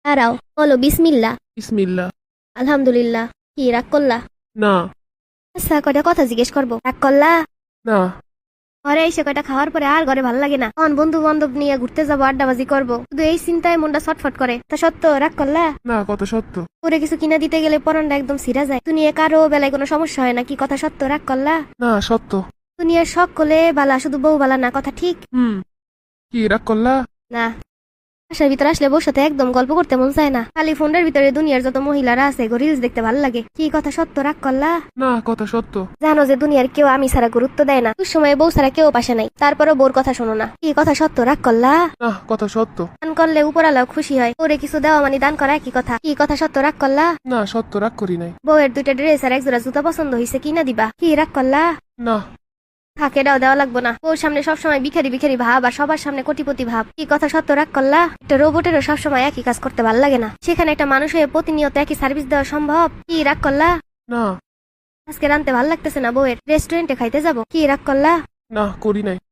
দাঁড়াও, বলো বিসমিল্লা। বিসমিল্লা। আলহামদুলিল্লাহ। কি রাগ করলা? না। আচ্ছা, কয়টা কথা জিজ্ঞেস করবো, রাগ করলা? না। ঘরে এসে কয়টা খাওয়ার পরে আর ঘরে ভালো লাগে না। তখন বন্ধু বান্ধব নিয়ে ঘুরতে যাবো, আড্ডাবাজি করবো, শুধু এই চিন্তায় মনটা ছটফট করে। তা সত্য রাগ করলা? না, কথা সত্য। পরে কিছু কিনা দিতে গেলে পরানটা একদম ছিঁড়া যায়। দুনিয়া কারো বেলায় কোনো সমস্যা হয় না, কি কথা সত্য রাগ করলা? না, সত্য। দুনিয়ার শখ করলে বালা, শুধু বউ বালা না, কথা ঠিক? কি রাগ করলা? না। বাসার ভিতরে আসলে বউর সাথে একদম গল্প করতে মন চায় না। খালি ফোনের ভিতরে দুনিয়ার যত মহিলারা আছে রিলস দেখতে ভালো লাগে। কি কথা সত্য রাগ করলা? না, কথা সত্য। জানো যে দুনিয়ার কেউ আমি ছাড়া গুরুত্ব দেয় না, সময় বউ ছাড়া কেউ পাশে নাই, তারপরও বউর কথা শোনো না। কি কথা সত্য রাগ করলা? না, কথা সত্য। দান করলে উপরালাও খুশি হয়, ওরে কিছু দেওয়া মানে দান করা কি কথা? কি কথা সত্য রাগ করলা? না, সত্য, রাগ করি নাই। বউয়ের দুইটা ড্রেস আর একজোড়া জুতা পছন্দ হয়েছে, কিনা দিবা? কি রাগ করলা? না। থাকে এটাও দেওয়া লাগবো না। ওর সামনে সবসময় ভিখারি ভিখারি ভাব আর সবার সামনে কোটিপতি ভাব। কি কথা সত্য রাগ করলা? একটা রোবটেরও সবসময় একই কাজ করতে ভালো লাগে না, সেখানে একটা মানুষ হয়ে প্রতিনিয়ত একই সার্ভিস দেওয়া সম্ভব? কি রাগ করলা? না। আজকে রানতে ভালো লাগতেছে না বউয়ের, রেস্টুরেন্টে খাইতে যাবো। কি রাগ করলা? না, করি নাই।